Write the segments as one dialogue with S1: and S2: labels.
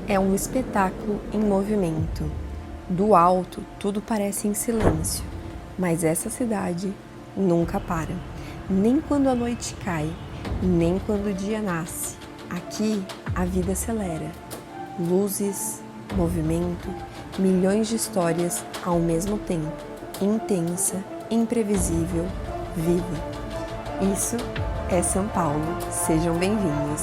S1: É um espetáculo em movimento. Do alto, tudo parece em silêncio, mas essa cidade nunca para. Nem quando a noite cai, nem quando o dia nasce. Aqui, a vida acelera. Luzes, movimento, milhões de histórias ao mesmo tempo. Intensa, imprevisível, viva. Isso é São Paulo. Sejam bem-vindos.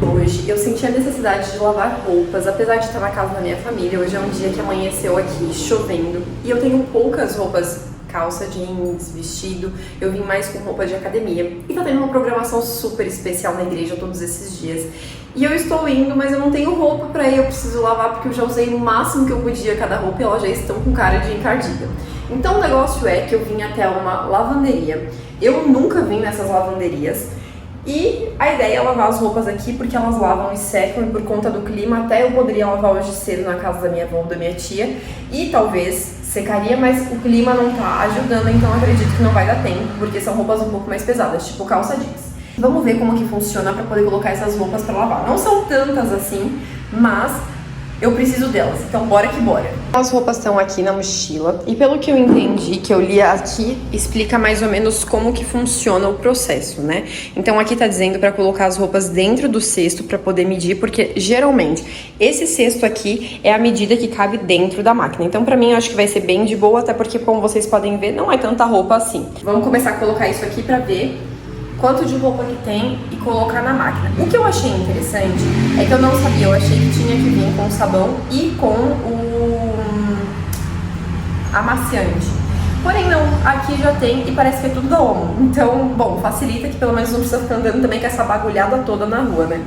S1: Hoje eu senti a necessidade de lavar roupas, apesar de estar na casa da minha família. Hoje é um dia que amanheceu aqui chovendo e eu tenho poucas roupas, calça jeans, vestido. Eu vim mais com roupa de academia e tá tendo uma programação super especial na igreja todos esses dias. E eu estou indo, mas eu não tenho roupa pra ir, eu preciso lavar porque eu já usei o máximo que eu podia cada roupa e elas já estão com cara de encardida. Então o negócio é que eu vim até uma lavanderia. Eu nunca vim nessas lavanderias. E a ideia é lavar as roupas aqui porque elas lavam e secam, e por conta do clima até eu poderia lavar hoje cedo na casa da minha avó ou da minha tia e talvez secaria, mas o clima não tá ajudando, então acredito que não vai dar tempo porque são roupas um pouco mais pesadas, tipo calça jeans. Vamos ver como que funciona para poder colocar essas roupas para lavar. Não são tantas assim, mas eu preciso delas, então bora que bora. As roupas estão aqui na mochila e pelo que eu entendi, que eu li aqui, explica mais ou menos como que funciona o processo, né? Então aqui tá dizendo para colocar as roupas dentro do cesto para poder medir, porque geralmente esse cesto aqui é a medida que cabe dentro da máquina. Então pra mim eu acho que vai ser bem de boa, até porque como vocês podem ver, não é tanta roupa assim. Vamos começar a colocar isso aqui para ver quanto de roupa que tem e colocar na máquina. O que eu achei interessante é que eu não sabia, eu achei que tinha que vir com o sabão e com o amaciante. Porém não, aqui já tem e parece que é tudo da Omo. Então, bom, facilita que pelo menos não precisa ficar andando também com essa bagulhada toda na rua, né?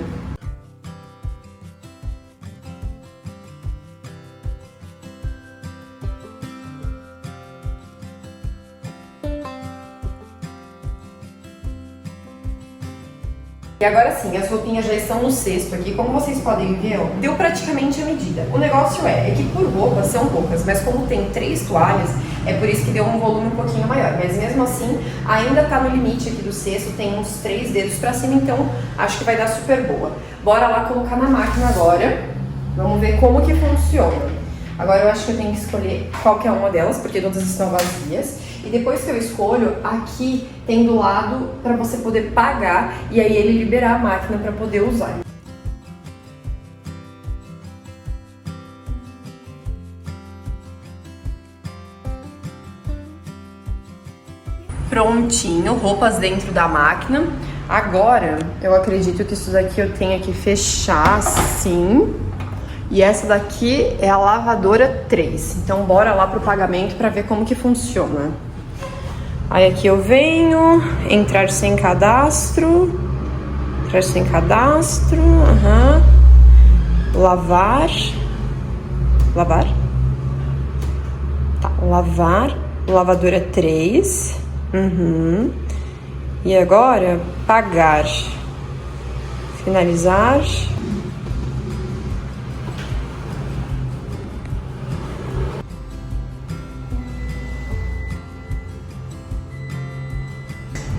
S1: E agora sim, as roupinhas já estão no cesto aqui, como vocês podem ver, ó, deu praticamente a medida. O negócio é que por roupas são poucas, mas como tem 3 toalhas, é por isso que deu um volume um pouquinho maior. Mas mesmo assim, ainda tá no limite aqui do cesto, tem uns 3 dedos pra cima, então acho que vai dar super boa. Bora lá colocar na máquina agora, vamos ver como que funciona. Agora eu acho que eu tenho que escolher qualquer uma delas, porque todas estão vazias. E depois que eu escolho, aqui tem do lado para você poder pagar e aí ele liberar a máquina para poder usar. Prontinho, roupas dentro da máquina. Agora, eu acredito que isso daqui eu tenha que fechar assim. E essa daqui é a lavadora 3. Então bora lá pro pagamento para ver como que funciona. Aí aqui eu venho, entrar sem cadastro, lavar, tá, lavar, lavadora 3, e agora pagar, finalizar.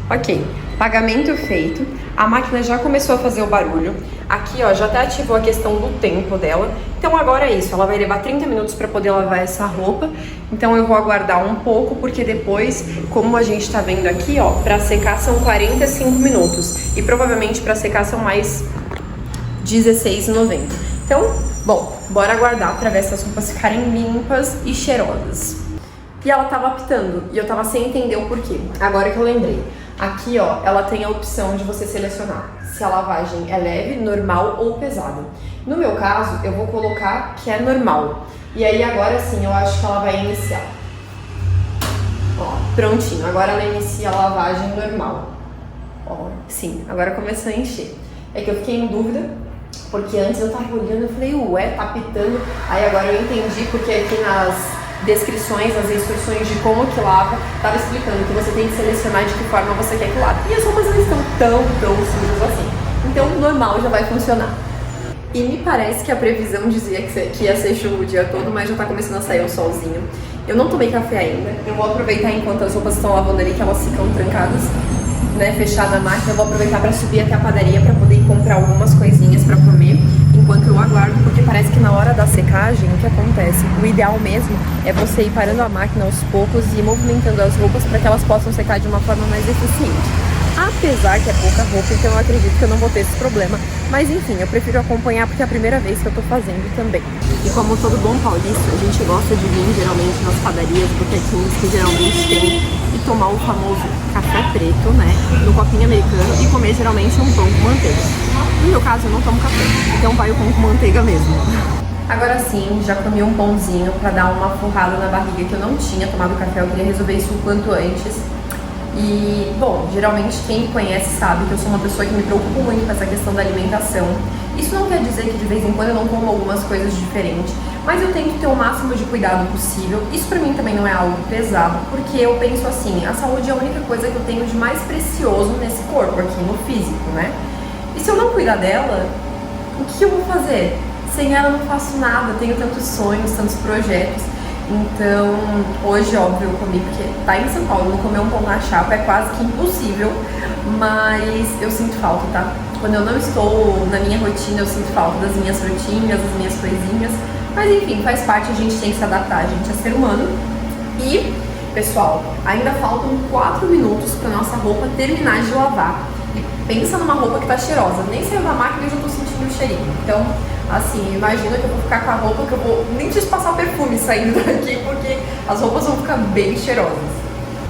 S1: Ok, pagamento feito, a máquina já começou a fazer o barulho, aqui ó, já até ativou a questão do tempo dela, então agora é isso, ela vai levar 30 minutos para poder lavar essa roupa, então eu vou aguardar um pouco, porque depois, como a gente tá vendo aqui ó, para secar são 45 minutos, e provavelmente para secar são mais R$16,90. Então, bom, bora aguardar para ver essas roupas ficarem limpas e cheirosas. E ela tava apitando, e eu tava sem entender o porquê, agora que eu lembrei. Aqui, ó, ela tem a opção de você selecionar se a lavagem é leve, normal ou pesada. No meu caso, eu vou colocar que é normal. E aí, agora sim, eu acho que ela vai iniciar. Ó, prontinho. Agora ela inicia a lavagem normal. Ó, sim, agora começou a encher. É que eu fiquei em dúvida, porque antes eu tava olhando e falei, ué, tá apitando. Aí agora eu entendi, porque aqui nas descrições, as instruções de como que lava, tava explicando que você tem que selecionar de que forma você quer que lave. E as roupas não estão tão sujas assim. Então, normal já vai funcionar. E me parece que a previsão dizia que ia ser chuva o dia todo, mas já tá começando a sair o solzinho. Eu não tomei café ainda. Eu vou aproveitar enquanto as roupas estão lavando ali, que elas ficam trancadas, né, fechada a máquina. Eu vou aproveitar para subir até a padaria para poder ir comprar algumas coisinhas para comer, enquanto eu ideal mesmo é você ir parando a máquina aos poucos e movimentando as roupas para que elas possam secar de uma forma mais eficiente. Apesar que é pouca roupa, então eu acredito que eu não vou ter esse problema. Mas enfim, eu prefiro acompanhar porque é a primeira vez que eu tô fazendo também. E como todo bom paulista, a gente gosta de vir geralmente nas padarias, botequinhos que geralmente tem, e tomar o famoso café preto, né, no copinho americano, e comer geralmente um pão com manteiga. No meu caso, eu não tomo café, então vai o pão com manteiga mesmo. Agora sim, já comi um pãozinho pra dar uma forrada na barriga, que eu não tinha tomado café, eu queria resolver isso o quanto antes. E, bom, geralmente quem me conhece sabe que eu sou uma pessoa que me preocupa muito com essa questão da alimentação. Isso não quer dizer que de vez em quando eu não como algumas coisas diferentes, mas eu tento ter o máximo de cuidado possível. Isso pra mim também não é algo pesado, porque eu penso assim, a saúde é a única coisa que eu tenho de mais precioso nesse corpo, aqui no físico, né? E se eu não cuidar dela, o que eu vou fazer? Sem ela eu não faço nada, eu tenho tantos sonhos, tantos projetos. Então, hoje, óbvio, eu comi porque tá em São Paulo, não comer um pão na chapa é quase que impossível, mas eu sinto falta, tá? Quando eu não estou na minha rotina, eu sinto falta das minhas frutinhas, das minhas coisinhas, mas enfim, faz parte, a gente tem que se adaptar, a gente é ser humano. E, pessoal, ainda faltam 4 minutos pra nossa roupa terminar de lavar. E pensa numa roupa que tá cheirosa, nem saiu da máquina e eu já tô sentindo o cheirinho. Então, assim, imagina que eu vou ficar com a roupa que eu vou nem preciso passar perfume saindo daqui, porque as roupas vão ficar bem cheirosas.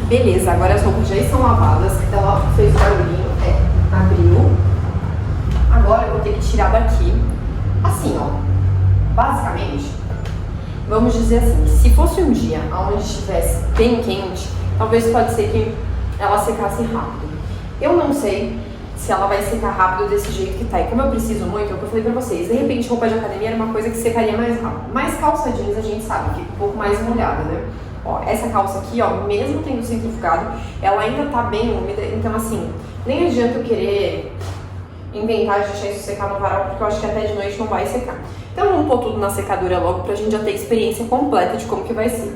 S1: Beleza, agora as roupas já estão lavadas, ela fez o barulhinho, abriu. Agora eu vou ter que tirar daqui. Assim, ó, basicamente, vamos dizer assim, se fosse um dia onde estivesse bem quente, talvez pode ser que ela secasse rápido. Eu não sei se ela vai secar rápido desse jeito que tá. E como eu preciso muito, é o que eu falei pra vocês, de repente roupa de academia era uma coisa que secaria mais rápido. Mas calça jeans a gente sabe que fica um pouco mais molhada, né? Ó, essa calça aqui, ó, mesmo tendo centrifugado, ela ainda tá bem úmida. Então assim, nem adianta eu querer inventar de deixar isso secar no varal, porque eu acho que até de noite não vai secar. Então vamos pôr tudo na secadora logo pra gente já ter experiência completa de como que vai ser.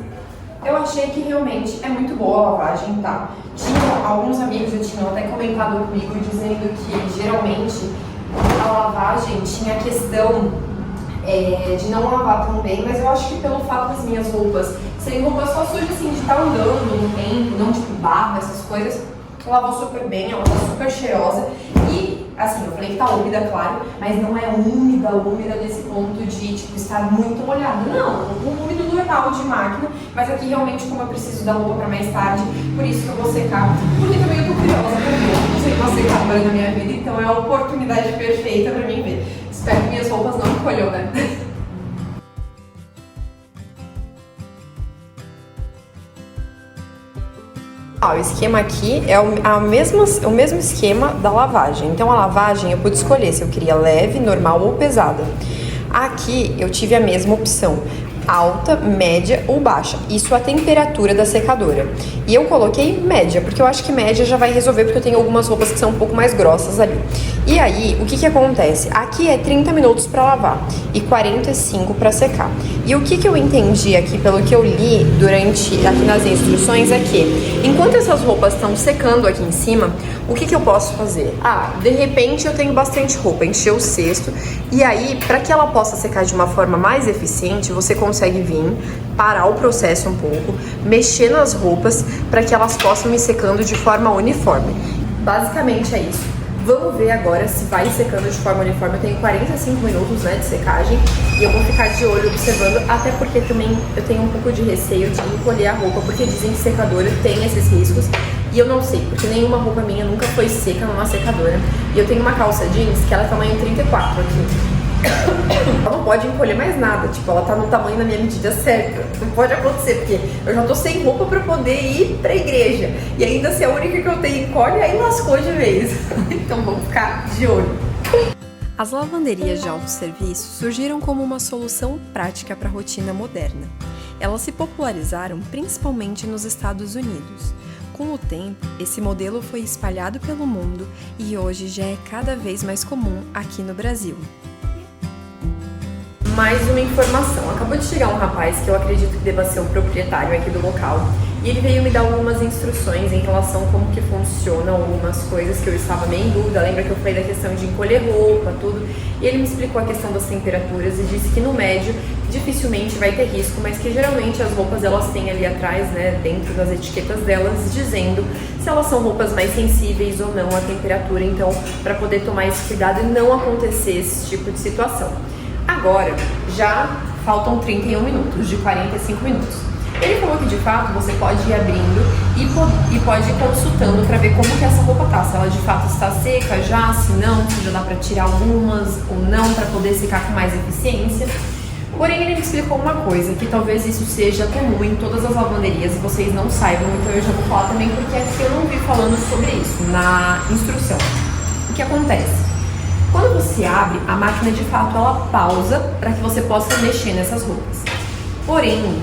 S1: Eu achei que realmente é muito boa a lavagem, tá? Tinha alguns amigos já tinham até comentado comigo dizendo que geralmente a lavagem tinha a questão de não lavar tão bem, mas eu acho que pelo fato das minhas roupas serem roupas só sujas assim, de estar andando no tempo, não tipo barro, essas coisas, lavou super bem, ela tá super cheirosa e assim, eu falei que tá úmida, claro, mas não é úmida nesse ponto de tipo estar muito molhada, não, um úmido normal de máquina, mas aqui realmente como eu preciso da roupa pra mais tarde, por isso que eu vou secar, porque também eu tô curiosa pra ver, eu não sei uma secadora na minha vida, então é a oportunidade perfeita pra mim ver. Espero que minhas roupas não encolham, né? O esquema aqui é o mesmo esquema da lavagem. Então a lavagem eu pude escolher se eu queria leve, normal ou pesada. Aqui eu tive a mesma opção, alta, média ou baixa. Isso a temperatura da secadora. E eu coloquei média, porque eu acho que média já vai resolver, porque eu tenho algumas roupas que são um pouco mais grossas ali. E aí, o que acontece? Aqui é 30 minutos para lavar e 45 para secar. E o que eu entendi aqui, pelo que eu li aqui nas instruções, é que enquanto essas roupas estão secando aqui em cima, o que eu posso fazer? De repente eu tenho bastante roupa, encher o cesto, e aí, para que ela possa secar de uma forma mais eficiente, você consegue vir, parar o processo um pouco, mexer nas roupas, para que elas possam ir secando de forma uniforme. Basicamente é isso. Vamos ver agora se vai secando de forma uniforme. Eu tenho 45 minutos, né, de secagem e eu vou ficar de olho observando, até porque também eu tenho um pouco de receio de encolher a roupa, porque dizem que secadora tem esses riscos e eu não sei, porque nenhuma roupa minha nunca foi seca numa secadora. E eu tenho uma calça jeans que ela é tamanho 34 aqui. Ela não pode encolher mais nada, tipo, ela tá no tamanho da minha medida certa. Não pode acontecer, porque eu já tô sem roupa pra poder ir pra igreja. E ainda se a única que eu tenho encolhe, aí lascou de vez. Então vamos ficar de olho. As lavanderias de autosserviço surgiram como uma solução prática para a rotina moderna. Elas se popularizaram principalmente nos Estados Unidos. Com o tempo, esse modelo foi espalhado pelo mundo e hoje já é cada vez mais comum aqui no Brasil. Mais uma informação. Acabou de chegar um rapaz que eu acredito que deva ser o proprietário aqui do local. e ele veio me dar algumas instruções em relação a como que funcionam algumas coisas que eu estava meio em dúvida. Lembra que eu falei da questão de encolher roupa, tudo? E ele me explicou a questão das temperaturas e disse que no médio dificilmente vai ter risco, mas que geralmente as roupas elas têm ali atrás, né, dentro das etiquetas delas, dizendo se elas são roupas mais sensíveis ou não à temperatura, então para poder tomar esse cuidado e não acontecer esse tipo de situação. Agora, já faltam 31 minutos, de 45 minutos. Ele falou que de fato você pode ir abrindo e pode ir consultando para ver como que essa roupa tá, se ela de fato está seca já, se não, se já dá para tirar algumas ou não, para poder secar com mais eficiência. Porém, ele me explicou uma coisa, que talvez isso seja comum em todas as lavanderias e vocês não saibam, então eu já vou falar também porque aqui eu não vi falando sobre isso na instrução. O que acontece? Quando você abre, a máquina de fato ela pausa para que você possa mexer nessas roupas. Porém,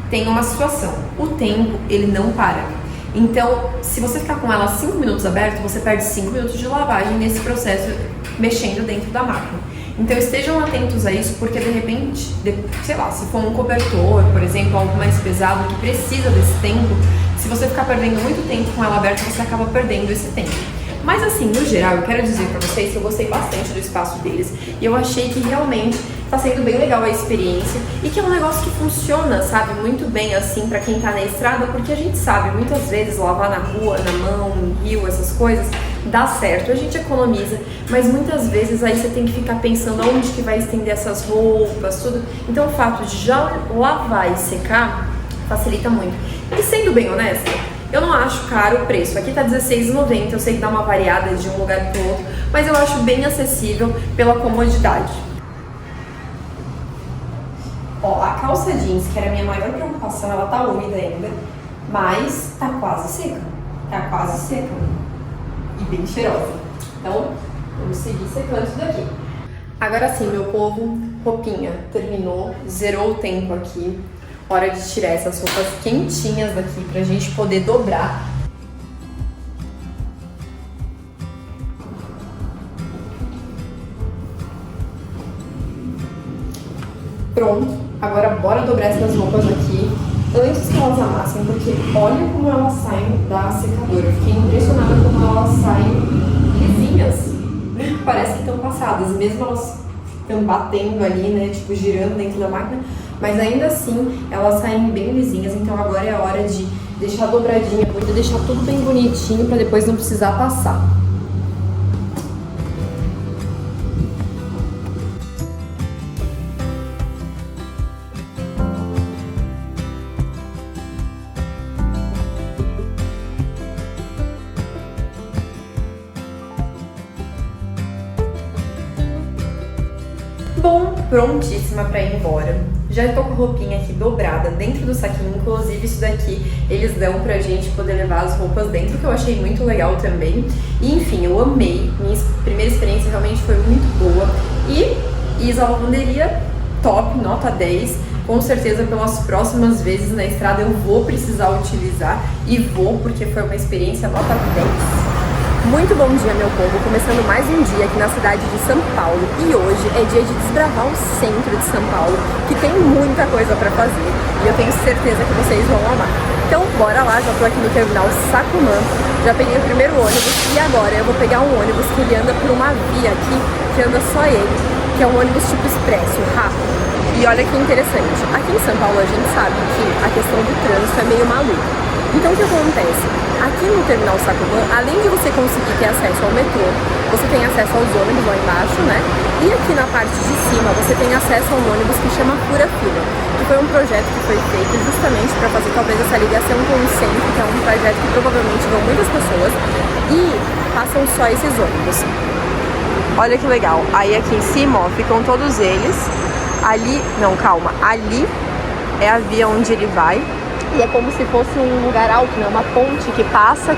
S1: tem uma situação, o tempo ele não para. Então, se você ficar com ela 5 minutos aberto, você perde 5 minutos de lavagem nesse processo mexendo dentro da máquina. Então estejam atentos a isso, porque de repente, sei lá, se for um cobertor, por exemplo, algo mais pesado que precisa desse tempo, se você ficar perdendo muito tempo com ela aberta, você acaba perdendo esse tempo. Mas assim, no geral, eu quero dizer pra vocês que eu gostei bastante do espaço deles e eu achei que realmente tá sendo bem legal a experiência e que é um negócio que funciona, sabe, muito bem assim pra quem tá na estrada, porque a gente sabe, muitas vezes lavar na rua, na mão, no rio, essas coisas, dá certo, a gente economiza, mas muitas vezes aí você tem que ficar pensando aonde que vai estender essas roupas, tudo. Então o fato de já lavar e secar facilita muito. E sendo bem honesta, eu não acho caro o preço. Aqui tá R$16,90, eu sei que dá uma variada de um lugar pro outro, mas eu acho bem acessível pela comodidade. Ó, a calça jeans, que era a minha maior preocupação, ela tá úmida ainda, mas tá quase seca. Tá quase seca. E bem cheirosa. Então, vamos seguir secando isso daqui. Agora sim, meu povo, roupinha terminou, zerou o tempo aqui. Hora de tirar essas roupas quentinhas daqui pra gente poder dobrar. Pronto, agora bora dobrar essas roupas aqui antes que elas amassem, porque olha como elas saem da secadora. Eu fiquei impressionada como elas saem lisinhas. Parece que estão passadas, mesmo elas estão batendo ali, né, tipo girando dentro da máquina, mas ainda assim elas saem bem lisinhas. Então agora é a hora de deixar dobradinha, vou deixar tudo bem bonitinho para depois não precisar passar. Bom, prontíssima pra ir embora. Já tô com a roupinha aqui dobrada dentro do saquinho, inclusive isso daqui eles dão pra gente poder levar as roupas dentro, que eu achei muito legal também. E enfim, eu amei, minha primeira experiência realmente foi muito boa. E Isa Lavanderia, top, nota 10. Com certeza pelas próximas vezes na estrada eu vou precisar utilizar e vou, porque foi uma experiência nota 10. Muito bom dia, meu povo, começando mais um dia aqui na cidade de São Paulo e hoje é dia de desbravar o centro de São Paulo, que tem muita coisa pra fazer e eu tenho certeza que vocês vão amar. Então bora lá, já tô aqui no terminal Sacomã, já peguei o primeiro ônibus e agora eu vou pegar um ônibus que ele anda por uma via aqui, que anda só ele, que é um ônibus tipo expresso, rápido. E olha que interessante, aqui em São Paulo a gente sabe que a questão do trânsito é meio maluca. Então o que acontece? Aqui no terminal Sacomã, além de você conseguir ter acesso ao metrô, você tem acesso aos ônibus lá embaixo, né? E aqui na parte de cima você tem acesso a um ônibus que chama Fura Fila, que foi um projeto que foi feito justamente para fazer talvez essa ligação com o centro, que é um trajeto que provavelmente vão muitas pessoas e passam só esses ônibus. Olha que legal, aí aqui em cima, ó, ficam todos eles. Ali, não, calma, ali é a via onde ele vai. E é como se fosse um lugar alto, né? Uma ponte que passa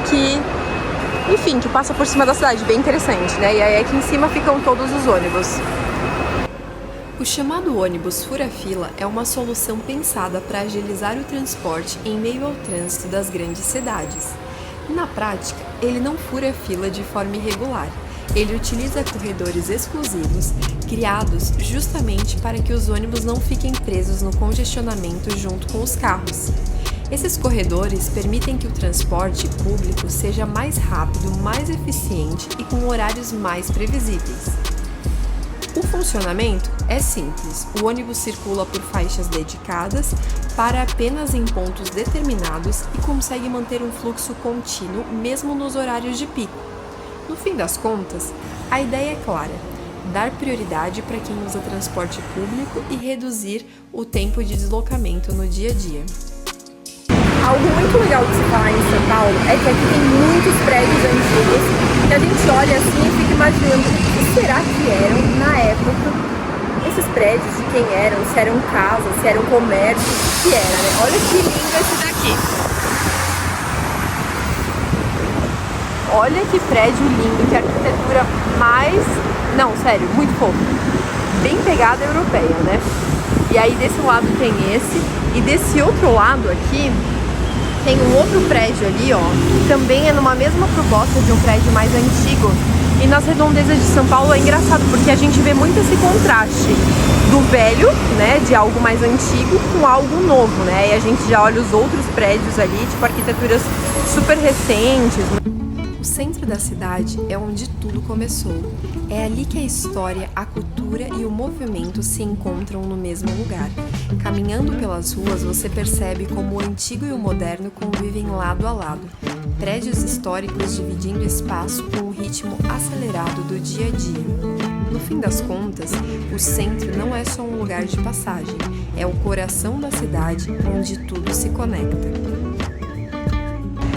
S1: enfim, que passa por cima da cidade, bem interessante, né? E aí aqui em cima ficam todos os ônibus. O chamado ônibus fura-fila é uma solução pensada para agilizar o transporte em meio ao trânsito das grandes cidades. Na prática, ele não fura fila de forma irregular. Ele utiliza corredores exclusivos, criados justamente para que os ônibus não fiquem presos no congestionamento junto com os carros. Esses corredores permitem que o transporte público seja mais rápido, mais eficiente e com horários mais previsíveis. O funcionamento é simples. O ônibus circula por faixas dedicadas, para apenas em pontos determinados e consegue manter um fluxo contínuo mesmo nos horários de pico. No fim das contas, a ideia é clara: dar prioridade para quem usa transporte público e reduzir o tempo de deslocamento no dia a dia. Algo muito legal de se falar em São Paulo é que aqui tem muitos prédios antigos que a gente olha assim e fica imaginando o que será que eram na época esses prédios, de quem eram, se eram casas, se eram comércios, o que era, né? Olha que lindo esse daqui! Olha que prédio lindo, que arquitetura mais... Não, sério, muito fofo. Bem pegada europeia, né? E aí desse lado tem esse, e desse outro lado aqui tem um outro prédio ali, ó, que também é numa mesma proposta de um prédio mais antigo. E nas redondezas de São Paulo é engraçado, porque a gente vê muito esse contraste do velho, né, de algo mais antigo, com algo novo, né? E a gente já olha os outros prédios ali, tipo arquiteturas super recentes. O centro da cidade é onde tudo começou. É ali que a história, a cultura e o movimento se encontram no mesmo lugar. Caminhando pelas ruas, você percebe como o antigo e o moderno convivem lado a lado. Prédios históricos dividindo espaço com o ritmo acelerado do dia a dia. No fim das contas, o centro não é só um lugar de passagem, é o coração da cidade onde tudo se conecta.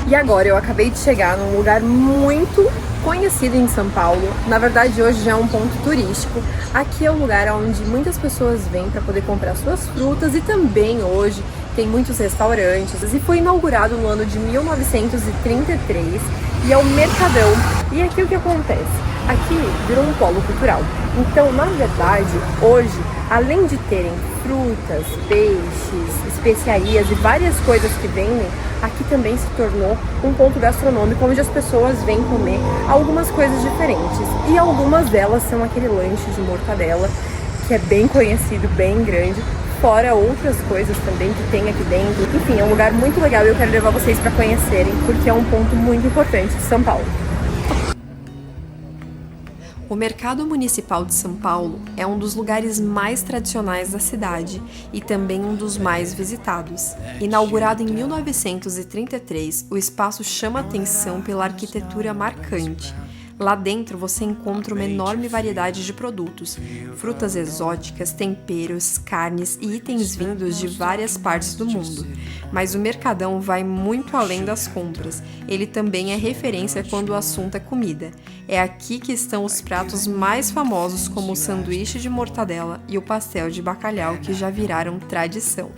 S1: E agora eu acabei de chegar num lugar muito conhecido em São Paulo. Na verdade, hoje já é um ponto turístico. Aqui é o lugar onde muitas pessoas vêm para poder comprar suas frutas e também hoje tem muitos restaurantes. E foi inaugurado no ano de 1933 e é o Mercadão. E aqui o que acontece? Aqui virou um polo cultural. Então, na verdade, hoje, além de terem frutas, peixes, especiarias e várias coisas que vendem, aqui também se tornou um ponto gastronômico onde as pessoas vêm comer algumas coisas diferentes. E algumas delas são aquele lanche de mortadela, que é bem conhecido, bem grande, fora outras coisas também que tem aqui dentro. Enfim, é um lugar muito legal e eu quero levar vocês para conhecerem, porque é um ponto muito importante de São Paulo. O Mercado Municipal de São Paulo é um dos lugares mais tradicionais da cidade e também um dos mais visitados. Inaugurado em 1933, o espaço chama atenção pela arquitetura marcante. Lá dentro você encontra uma enorme variedade de produtos, frutas exóticas, temperos, carnes e itens vindos de várias partes do mundo. Mas o Mercadão vai muito além das compras. Ele também é referência quando o assunto é comida. É aqui que estão os pratos mais famosos, como o sanduíche de mortadela e o pastel de bacalhau, que já viraram tradição.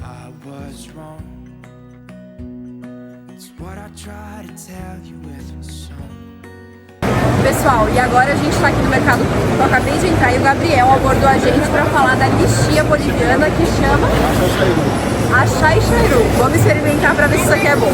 S1: Pessoal, e agora a gente tá aqui no Mercado Público. Eu acabei de entrar e o Gabriel abordou a gente para falar da lixia boliviana que chama Achai Chairu. Vamos experimentar para ver se isso aqui é bom.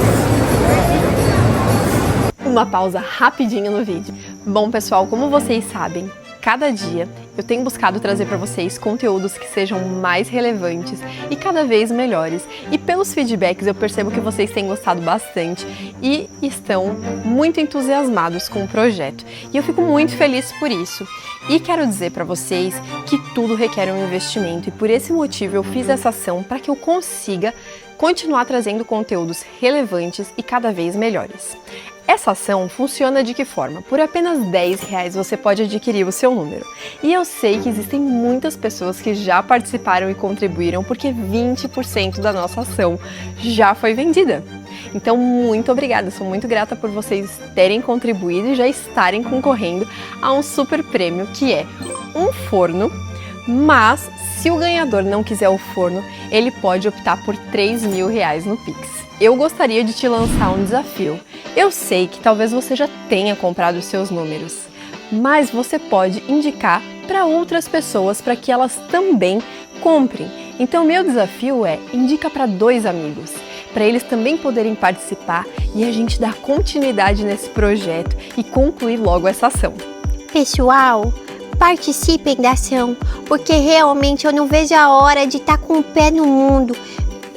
S1: Uma pausa rapidinho no vídeo. Bom, pessoal, como vocês sabem, cada dia eu tenho buscado trazer para vocês conteúdos que sejam mais relevantes e cada vez melhores. E pelos feedbacks eu percebo que vocês têm gostado bastante e estão muito entusiasmados com o projeto. E eu fico muito feliz por isso. E quero dizer para vocês que tudo requer um investimento e por esse motivo eu fiz essa ação para que eu consiga continuar trazendo conteúdos relevantes e cada vez melhores. Essa ação funciona de que forma? Por apenas R$10 você pode adquirir o seu número. E eu sei que existem muitas pessoas que já participaram e contribuíram porque 20% da nossa ação já foi vendida. Então, muito obrigada, sou muito grata por vocês terem contribuído e já estarem concorrendo a um super prêmio que é um forno, mas se o ganhador não quiser o forno, ele pode optar por R$3.000 no Pix. Eu gostaria de te lançar um desafio. Eu sei que talvez você já tenha comprado os seus números, mas você pode indicar para outras pessoas para que elas também comprem. Então, meu desafio é indica para 2 amigos, para eles também poderem participar e a gente dar continuidade nesse projeto e concluir logo essa ação.
S2: Pessoal, participem da ação, porque realmente eu não vejo a hora de estar com o pé no mundo.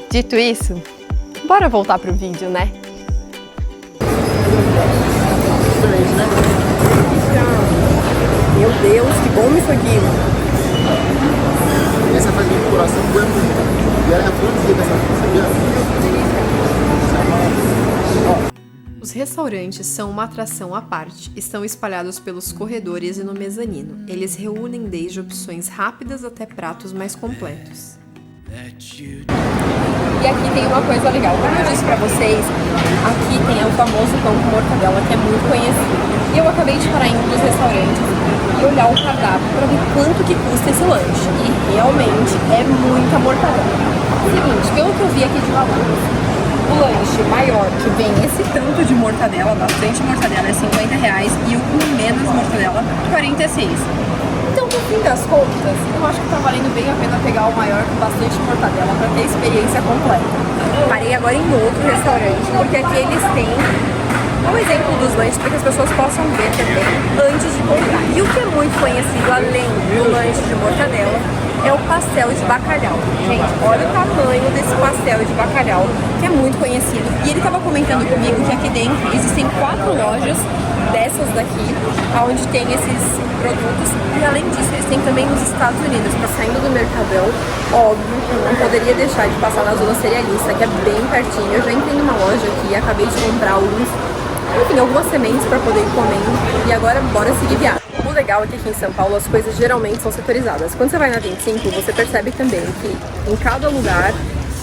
S1: Dito isso,
S3: bora voltar pro vídeo, né?
S1: Meu Deus, que bom isso aqui!
S4: Essa faz bem pro coração, e ela é produzida essa sabia?
S3: Os restaurantes são uma atração à parte. Estão espalhados pelos corredores e no mezanino. Eles reúnem desde opções rápidas até pratos mais completos. E aqui tem uma coisa legal, como eu disse pra vocês, aqui tem o famoso pão com mortadela, que é muito conhecido. E eu acabei de parar em um dos restaurantes e olhar o cardápio pra ver quanto que custa esse lanche. E realmente é muita mortadela. Seguinte, pelo que eu vi aqui de valores, o lanche maior, que vem esse tanto de mortadela, bastante mortadela, é R$50 e o com menos mortadela, 46. Então, no fim das contas, eu acho que tá valendo bem a pena pegar o maior com bastante mortadela para ter a experiência completa. Parei agora em outro restaurante, porque aqui eles têm um exemplo dos lanches para que as pessoas possam ver também antes de comprar. E o que é muito conhecido, além do lanche de mortadela, é o pastel de bacalhau. Gente, olha o tamanho desse pastel de bacalhau, que é muito conhecido. E ele estava comentando comigo que aqui dentro existem 4 lojas dessas daqui, onde tem esses produtos. E além disso, eles têm também nos Estados Unidos. Tá saindo do Mercadão, óbvio, eu não poderia deixar de passar na zona cerealista, que é bem pertinho. Eu já entrei numa loja aqui e acabei de comprar algumas sementes para poder ir comendo. E agora, bora seguir viagem. O legal é que aqui em São Paulo as coisas geralmente são setorizadas. Quando você vai na 25, você percebe também que em cada lugar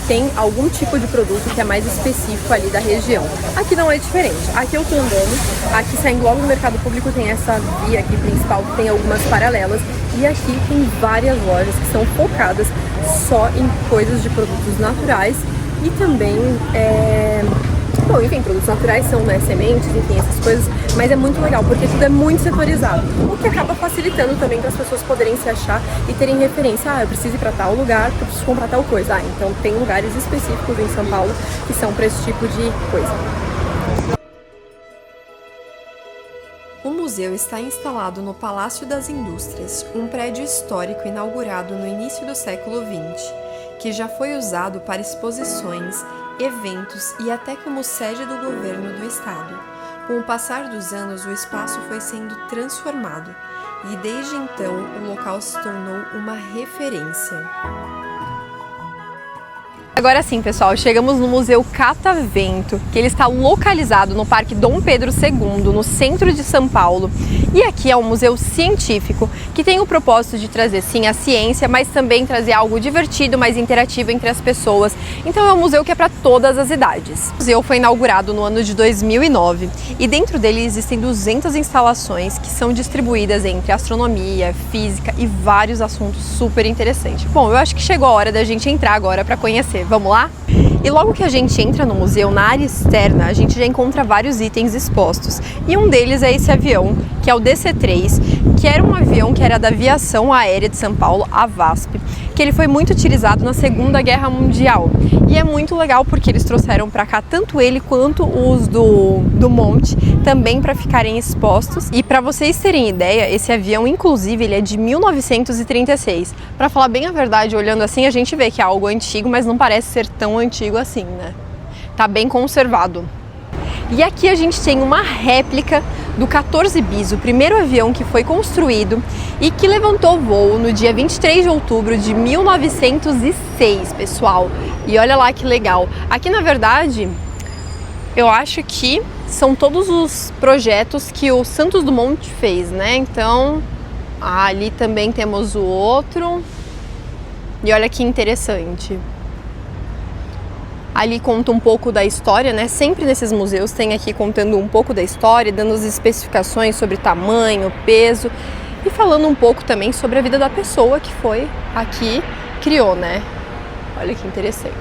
S3: tem algum tipo de produto que é mais específico ali da região. Aqui não é diferente. Aqui eu tô andando, aqui saindo logo do mercado público tem essa via aqui principal que tem algumas paralelas. E aqui tem várias lojas que são focadas só em coisas de produtos naturais e também bom, enfim, produtos naturais são, né, sementes, enfim, essas coisas, mas é muito legal porque tudo é muito setorizado, o que acaba facilitando também para as pessoas poderem se achar e terem referência. Ah, eu preciso ir para tal lugar, eu preciso comprar tal coisa. Ah, então tem lugares específicos em São Paulo que são para esse tipo de coisa. O museu está instalado no Palácio das Indústrias, um prédio histórico inaugurado no início do século XX, que já foi usado para exposições, eventos e até como sede do governo do estado. Com o passar dos anos, o espaço foi sendo transformado e desde então o local se tornou uma referência. Agora sim, pessoal, chegamos no Museu Catavento, que ele está localizado no Parque Dom Pedro II, no centro de São Paulo. E aqui é um museu científico que tem o propósito de trazer sim a ciência, mas também trazer algo divertido, mais interativo entre as pessoas. Então é um museu que é para todas as idades. O museu foi inaugurado no ano de 2009 e dentro dele existem 200 instalações que são distribuídas entre astronomia, física e vários assuntos super interessantes. Bom, eu acho que chegou a hora da gente entrar agora para conhecer. Vamos lá? E logo que a gente entra no museu, na área externa, a gente já encontra vários itens expostos. E um deles é esse avião, que é o DC-3, que era um avião que era da Aviação Aérea de São Paulo, a VASP, que ele foi muito utilizado na Segunda Guerra Mundial. E é muito legal porque eles trouxeram para cá tanto ele quanto os do Monte, também para ficarem expostos. E para vocês terem ideia, esse avião, inclusive, ele é de 1936. Para falar bem a verdade, olhando assim, a gente vê que é algo antigo, mas não parece ser tão antigo assim, né? Tá bem conservado. E aqui a gente tem uma réplica do 14 bis, o primeiro avião que foi construído e que levantou voo no dia 23 de outubro de 1906, pessoal. E olha lá que legal. Aqui, na verdade, eu acho que são todos os projetos que o Santos Dumont fez, né? Então, ali também temos o outro. E olha que interessante. Ali conta um pouco da história, né? Sempre nesses museus tem aqui contando um pouco da história, dando as especificações sobre tamanho, peso e falando um pouco também sobre a vida da pessoa que foi aqui, criou, né? Olha que interessante.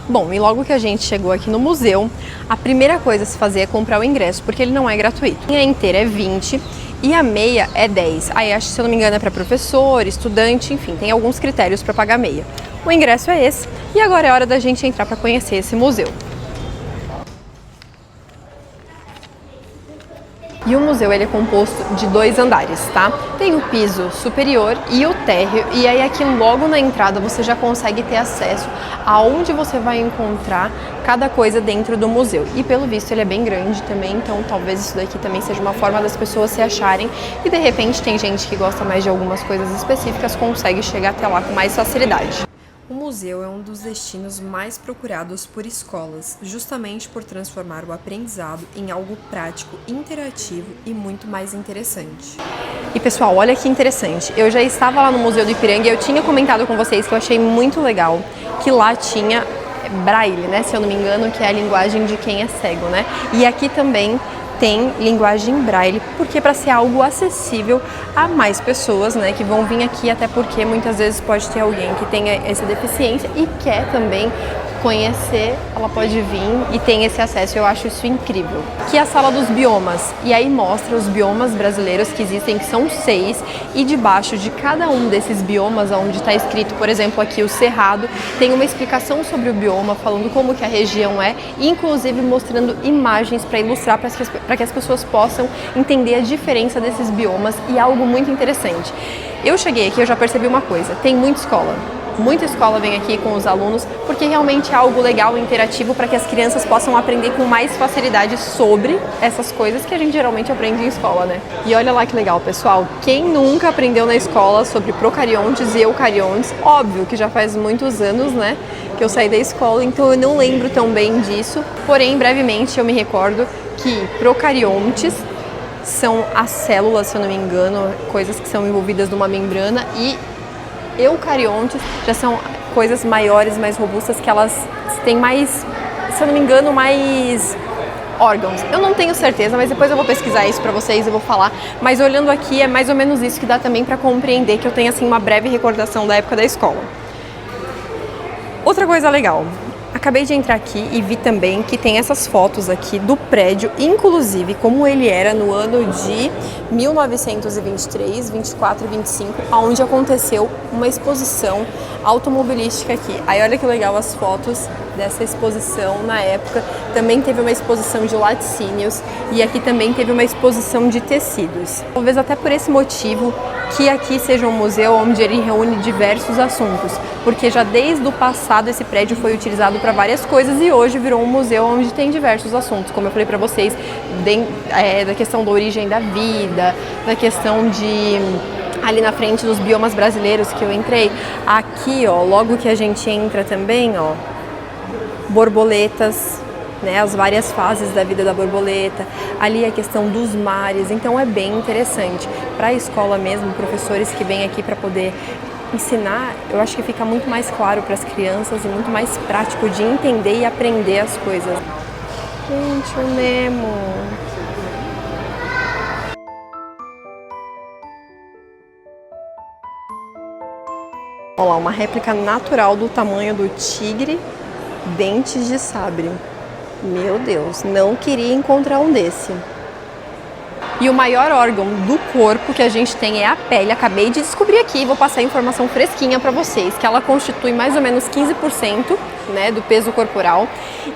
S3: Bom, e logo que a gente chegou aqui no museu, a primeira coisa a se fazer é comprar o ingresso, porque ele não é gratuito. A linha inteira é 20 e a meia é 10. Aí acho que, se eu não me engano, é para professor, estudante, enfim, tem alguns critérios para pagar meia. O ingresso é esse e agora é hora da gente entrar para E o museu ele é composto de 2 andares, tá? Tem o piso superior e o térreo, e aí aqui logo na entrada você já consegue ter acesso aonde você vai encontrar cada coisa dentro do museu. E pelo visto ele é bem grande também, então talvez isso daqui também seja uma forma das pessoas se acharem e de repente tem gente que gosta mais de algumas coisas específicas, consegue chegar até lá com mais facilidade. O museu é um dos destinos mais procurados por escolas, justamente por transformar o aprendizado em algo prático, interativo e muito mais interessante. E pessoal, olha que interessante, eu já estava lá no Museu do Ipiranga e eu tinha comentado com vocês que eu achei muito legal que lá tinha Braille, né, se eu não me engano, que é a linguagem de quem é cego, né? E aqui também tem linguagem Braille, porque para ser algo acessível a mais pessoas, né, que vão vir aqui, até porque muitas vezes pode ter alguém que tenha essa deficiência e quer também conhecer, ela pode vir e tem esse acesso, eu acho isso incrível. Aqui é a sala dos biomas, e aí mostra os biomas brasileiros que existem, que são 6, e debaixo de cada um desses biomas, onde está escrito, por exemplo, aqui o Cerrado, tem uma explicação sobre o bioma, falando como que a região é, inclusive mostrando imagens para ilustrar, para que as pessoas possam entender a diferença desses biomas, e algo muito interessante. Eu cheguei aqui, eu já percebi uma coisa, tem muita escola. Muita escola vem aqui com os alunos porque realmente é algo legal e interativo para que as crianças possam aprender com mais facilidade sobre essas coisas que a gente geralmente aprende em escola, né? E olha lá que legal, pessoal. Quem nunca aprendeu na escola sobre procariontes e eucariontes? Óbvio que já faz muitos anos, né, que eu saí da escola, então eu não lembro tão bem disso. Porém, brevemente eu me recordo que procariontes são as células, se eu não me engano, coisas que são envolvidas numa membrana, e eucariontes já são coisas maiores, mais robustas, que elas têm mais, se eu não me engano, mais órgãos. Eu não tenho certeza, mas depois eu vou pesquisar isso pra vocês, eu vou falar. Mas olhando aqui é mais ou menos isso que dá também pra compreender, que eu tenho assim uma breve recordação da época da escola. Outra coisa legal. Acabei de entrar aqui e vi também que tem essas fotos aqui do prédio, inclusive como ele era no ano de 1923, 24 e 25, onde aconteceu uma exposição automobilística aqui. Aí olha que legal as fotos dessa exposição na época. Também teve uma exposição de laticínios e aqui também teve uma exposição de tecidos. Talvez até por esse motivo que aqui seja um museu onde ele reúne diversos assuntos, porque já desde o passado esse prédio foi utilizado para várias coisas e hoje virou um museu onde tem diversos assuntos, como eu falei para vocês, da questão da origem da vida, da questão de ali na frente dos biomas brasileiros que eu entrei. Aqui, ó, logo que a gente entra também, ó, borboletas, né, as várias fases da vida da borboleta, ali a questão dos mares, então é bem interessante. Para a escola mesmo, professores que vêm aqui para poder ensinar, eu acho que fica muito mais claro para as crianças e muito mais prático de entender e aprender as coisas. Gente, o Nemo! Olha lá, uma réplica natural do tamanho do tigre, dentes de sabre. Meu Deus, não queria encontrar um desse. E o maior órgão do corpo que a gente tem é a pele. Acabei de descobrir aqui, vou passar a informação fresquinha para vocês, que ela constitui mais ou menos 15%, né, do peso corporal.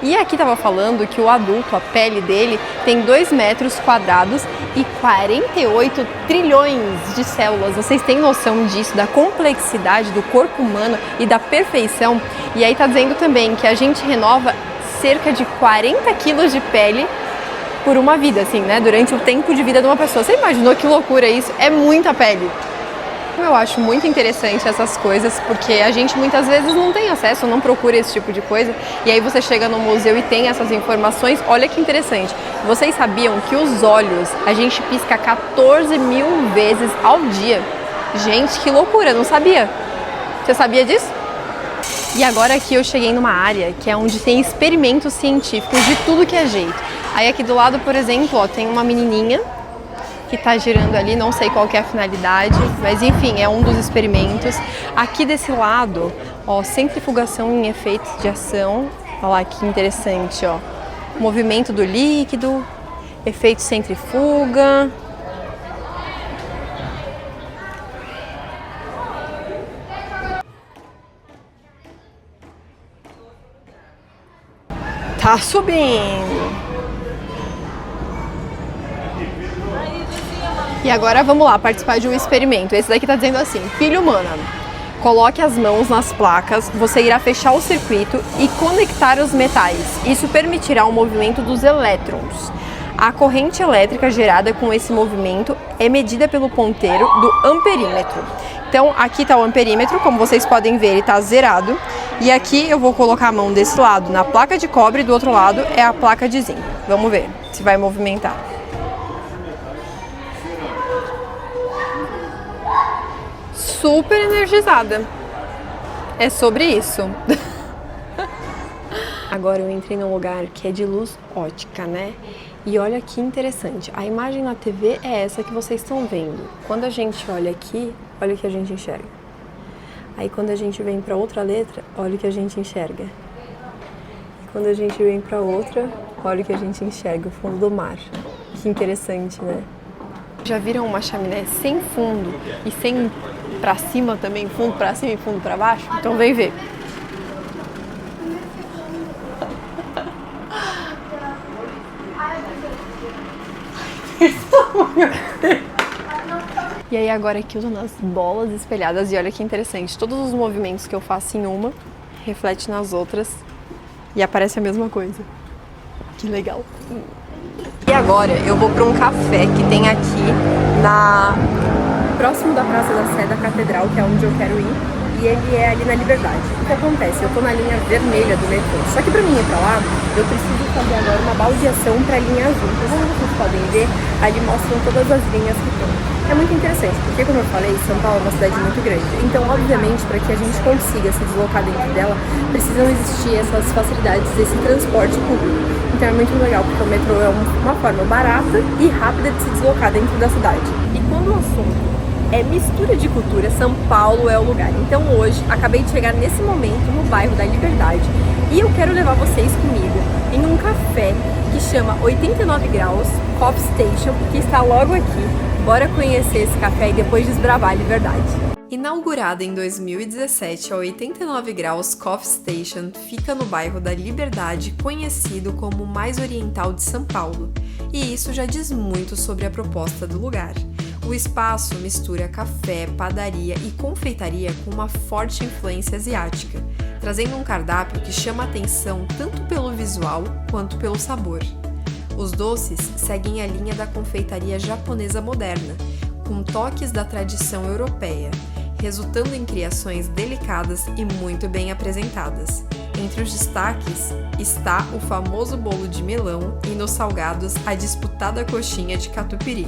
S3: E aqui estava falando que o adulto, a pele dele, tem 2 metros quadrados e 48 trilhões de células. Vocês têm noção disso, da complexidade do corpo humano e da perfeição? E aí está dizendo também que a gente renova cerca de 40 quilos de pele por uma vida, assim, né? Durante o tempo de vida de uma pessoa. Você imaginou que loucura isso? É muita pele. Eu acho muito interessante essas coisas, porque a gente muitas vezes não tem acesso, não procura esse tipo de coisa, e aí você chega no museu e tem essas informações. Olha que interessante. Vocês sabiam que os olhos, a gente pisca 14 mil vezes ao dia? Gente, que loucura, não sabia? Você sabia disso? E agora aqui eu cheguei numa área que é onde tem experimentos científicos de tudo que é jeito. Aí aqui do lado, por exemplo, ó, tem uma menininha que tá girando ali, não sei qual que é a finalidade, mas enfim, é um dos experimentos. Aqui desse lado, ó, centrifugação em efeitos de ação. Olha lá que interessante, ó. Movimento do líquido, efeito centrifuga. Tá subindo. E agora vamos lá participar de um experimento. Esse daqui tá dizendo assim: filho humana, coloque as mãos nas placas, você irá fechar o circuito e conectar os metais. Isso permitirá o movimento dos elétrons. A corrente elétrica gerada com esse movimento é medida pelo ponteiro do amperímetro. Então aqui está o amperímetro, como vocês podem ver, ele está zerado. E aqui eu vou colocar a mão desse lado na placa de cobre e do outro lado é a placa de zinco. Vamos ver se vai movimentar. Super energizada. É sobre isso. Agora eu entrei num lugar que é de luz ótica, né? E olha que interessante, a imagem na TV é essa que vocês estão vendo. Quando a gente olha aqui, olha o que a gente enxerga. Aí quando a gente vem para outra letra, olha o que a gente enxerga. E quando a gente vem para outra, olha o que a gente enxerga, o fundo do mar. Que interessante, né? Já viram uma chaminé sem fundo e sem para cima também, fundo para cima e fundo para baixo? Então vem ver. E aí agora aqui usando as bolas espelhadas e olha que interessante, todos os movimentos que eu faço em uma reflete nas outras e aparece a mesma coisa. Que legal. E agora eu vou para um café que tem aqui próximo da Praça da Sé da Catedral, que é onde eu quero ir, e ele é ali na Liberdade. O que acontece? Eu tô na linha vermelha do metrô, só que pra mim ir pra lá, eu preciso fazer agora uma baldeação pra linha azul. Então, como vocês podem ver, ali mostram todas as linhas que tem. É muito interessante, porque como eu falei, São Paulo é uma cidade muito grande. Então, obviamente, para que a gente consiga se deslocar dentro dela, precisam existir essas facilidades desse transporte público. Então é muito legal, porque o metrô é uma forma barata e rápida de se deslocar dentro da cidade. E quando o assunto é mistura de cultura, São Paulo é o lugar. Então hoje, acabei de chegar nesse momento no bairro da Liberdade e eu quero levar vocês comigo em um café que chama 89 Graus Coffee Station, que está logo aqui. Bora conhecer esse café e depois desbravar a Liberdade. Inaugurada em 2017, a 89 Graus Coffee Station fica no bairro da Liberdade, conhecido como o mais oriental de São Paulo. E isso já diz muito sobre a proposta do lugar. O espaço mistura café, padaria e confeitaria com uma forte influência asiática, trazendo um cardápio que chama atenção tanto pelo visual quanto pelo sabor. Os doces seguem a linha da confeitaria japonesa moderna, com toques da tradição europeia, resultando em criações delicadas e muito bem apresentadas. Entre os destaques está o famoso bolo de melão e nos salgados a disputada coxinha de catupiry.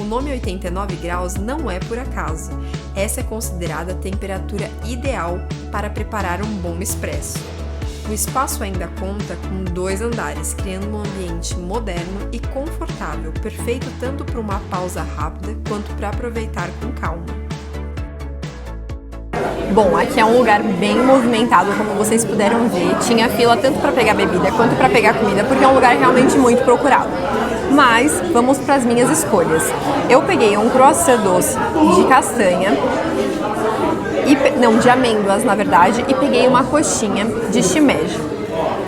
S3: O nome 89 graus não é por acaso. Essa é considerada a temperatura ideal para preparar um bom expresso. O espaço ainda conta com 2 andares, criando um ambiente moderno e confortável, perfeito tanto para uma pausa rápida quanto para aproveitar com calma. Bom, aqui é um lugar bem movimentado, como vocês puderam ver. Tinha fila tanto para pegar bebida quanto para pegar comida, porque é um lugar realmente muito procurado. Mas vamos para as minhas escolhas. Eu peguei um croissant doce de castanha, de amêndoas na verdade, e peguei uma coxinha de shimeji.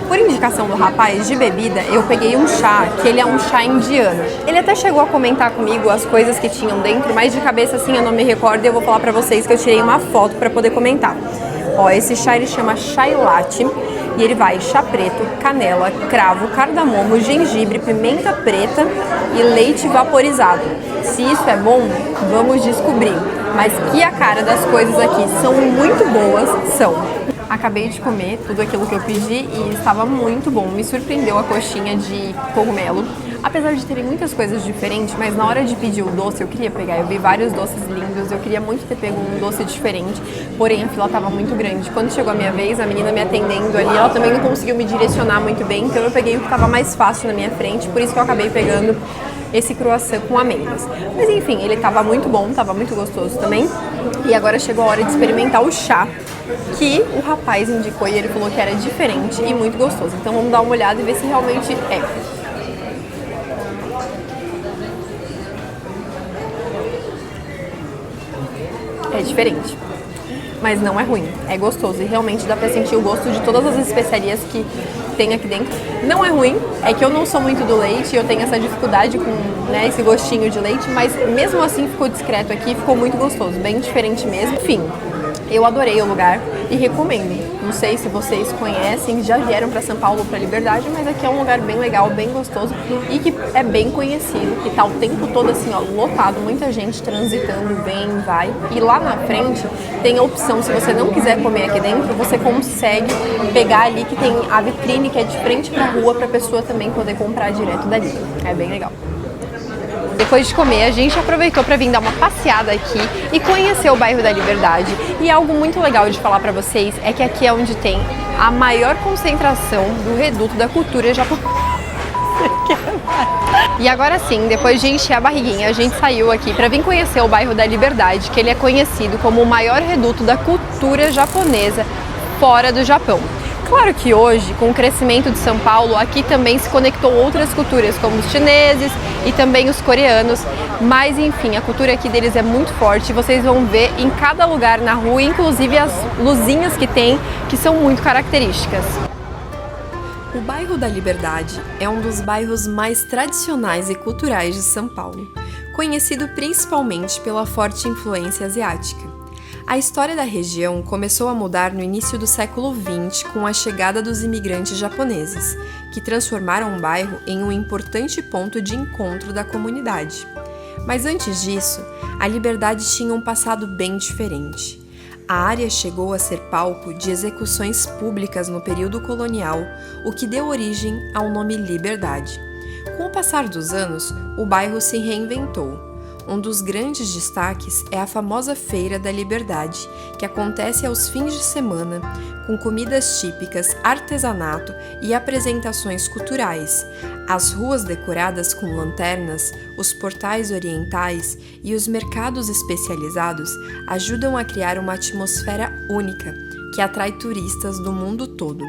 S3: Por indicação do rapaz de bebida, eu peguei um chá, que ele é um chá indiano. Ele até chegou a comentar comigo as coisas que tinham dentro, mas de cabeça assim eu não me recordo e eu vou falar pra vocês que eu tirei uma foto pra poder comentar. Ó, esse chá ele chama chai latte e ele vai chá preto, canela, cravo, cardamomo, gengibre, pimenta preta e leite vaporizado. Se isso é bom, vamos descobrir. Mas que a cara das coisas aqui são muito boas, são. Acabei de comer tudo aquilo que eu pedi e estava muito bom. Me surpreendeu a coxinha de cogumelo. Apesar de terem muitas coisas diferentes, mas na hora de pedir o doce eu queria pegar. Eu vi vários doces lindos, eu queria muito ter pego um doce diferente, porém a fila estava muito grande. Quando chegou a minha vez, a menina me atendendo ali, ela também não conseguiu me direcionar muito bem, então eu peguei o que estava mais fácil na minha frente, por isso que eu acabei pegando esse croissant com amêndoas. Mas enfim, ele estava muito bom, estava muito gostoso também. E agora chegou a hora de experimentar o chá, que o rapaz indicou e ele falou que era diferente e muito gostoso. Então vamos dar uma olhada e ver se realmente é. É diferente. mas não é ruim, é gostoso e realmente dá pra sentir o gosto de todas as especiarias que tem aqui dentro. Não é ruim, é que eu não sou muito do leite, eu tenho essa dificuldade com, né, esse gostinho de leite, mas mesmo assim ficou discreto aqui, ficou muito gostoso, bem diferente mesmo. Enfim, eu adorei o lugar e recomendo. Não sei se vocês conhecem, já vieram para São Paulo, para Liberdade, mas aqui é um lugar bem legal, bem gostoso e que é bem conhecido, que tá o tempo todo assim, ó, lotado, muita gente transitando, vem, vai. E lá na frente tem a opção, se você não quiser comer aqui dentro, você consegue pegar ali que tem a vitrine que é de frente para a rua para a pessoa também poder comprar direto dali. É bem legal. Depois de comer, a gente aproveitou para vir dar uma passeada aqui e conhecer o bairro da Liberdade. E algo muito legal de falar para vocês é que aqui é onde tem a maior concentração do reduto da cultura japonesa. E agora sim, depois de encher a barriguinha, a gente saiu aqui para vir conhecer o bairro da Liberdade, que ele é conhecido como o maior reduto da cultura japonesa fora do Japão. Claro que hoje, com o crescimento de São Paulo, aqui também se conectou outras culturas, como os chineses e também os coreanos, mas enfim, a cultura aqui deles é muito forte, vocês vão ver em cada lugar na rua, inclusive as luzinhas que tem, que são muito características. O bairro da Liberdade é um dos bairros mais tradicionais e culturais de São Paulo, conhecido principalmente pela forte influência asiática. A história da região começou a mudar no início do século XX com a chegada dos imigrantes japoneses, que transformaram o bairro em um importante ponto de encontro da comunidade. Mas antes disso, a Liberdade tinha um passado bem diferente. A área chegou a ser palco de execuções públicas no período colonial, o que deu origem ao nome Liberdade. Com o passar dos anos, o bairro se reinventou. Um dos grandes destaques é a famosa Feira da Liberdade, que acontece aos fins de semana, com comidas típicas, artesanato e apresentações culturais. As ruas decoradas com lanternas, os portais orientais e os mercados especializados ajudam a criar uma atmosfera única, que atrai turistas do mundo todo.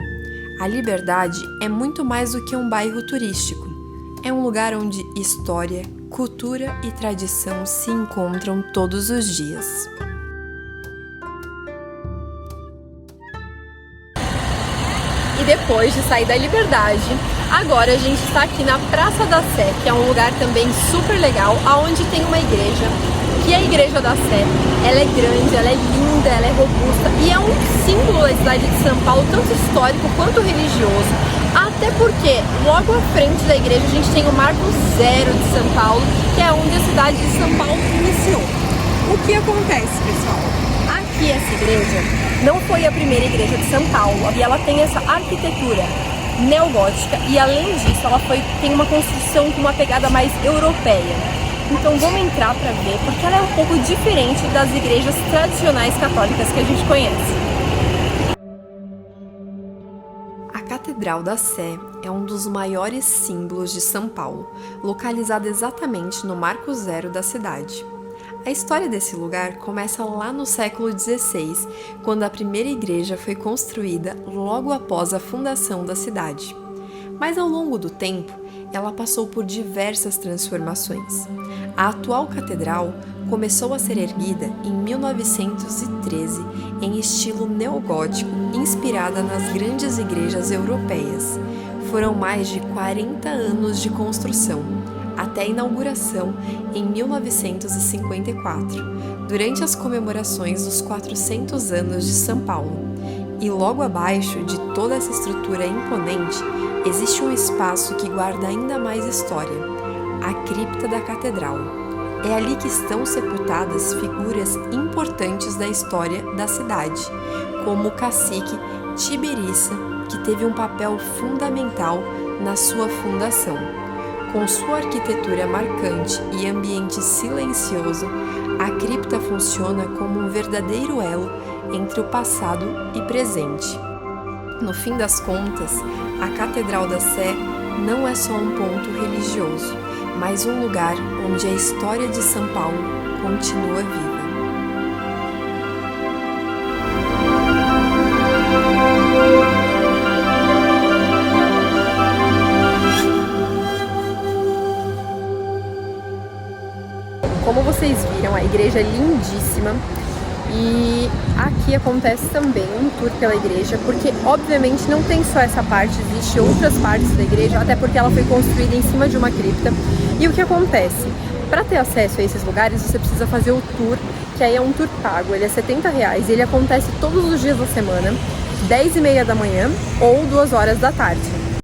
S3: A Liberdade é muito mais do que um bairro turístico. É um lugar onde história, cultura e tradição se encontram todos os dias. E depois de sair da Liberdade, agora a gente está aqui na Praça da Sé, que é um lugar também super legal, onde tem uma igreja, que é a Igreja da Sé. Ela é grande, ela é linda, ela é robusta e é um símbolo da cidade de São Paulo, tanto histórico quanto religioso. Até porque, logo à frente da igreja, a gente tem o Marco Zero de São Paulo, que é onde a cidade de São Paulo iniciou. O que acontece, pessoal? Aqui essa igreja não foi a primeira igreja de São Paulo, e ela tem essa arquitetura neogótica, e além disso, ela tem uma construção com uma pegada mais europeia. Então vamos entrar para ver, porque ela é um pouco diferente das igrejas tradicionais católicas que a gente conhece. A Catedral da Sé é um dos maiores símbolos de São Paulo, localizada exatamente no Marco Zero da cidade. A história desse lugar começa lá no século XVI, quando a primeira igreja foi construída logo após a fundação da cidade. Mas ao longo do tempo, ela passou por diversas transformações. A atual catedral começou a ser erguida em 1913 em estilo neogótico, inspirada nas grandes igrejas europeias. Foram mais de 40 anos de construção, até a inauguração em 1954, durante as comemorações dos 400 anos de São Paulo. E logo abaixo de toda essa estrutura imponente, existe um espaço que guarda ainda mais história, a cripta da catedral. É ali que estão sepultadas figuras importantes da história da cidade, como o cacique Tibiriça, que teve um papel fundamental na sua fundação. Com sua arquitetura marcante e ambiente silencioso, a cripta funciona como um verdadeiro elo entre o passado e presente. No fim das contas, a Catedral da Sé não é só um ponto religioso, mas um lugar onde a história de São Paulo continua viva. Como vocês viram, a igreja é lindíssima E aqui acontece também um tour pela igreja, porque obviamente não tem só essa parte, existe outras partes da igreja, até porque ela foi construída em cima de uma cripta. E o que acontece? Para ter acesso a esses lugares, você precisa fazer o tour, que aí é um tour pago, ele é R$70 e ele acontece todos os dias da semana, 10h30 da manhã ou 2 horas da tarde.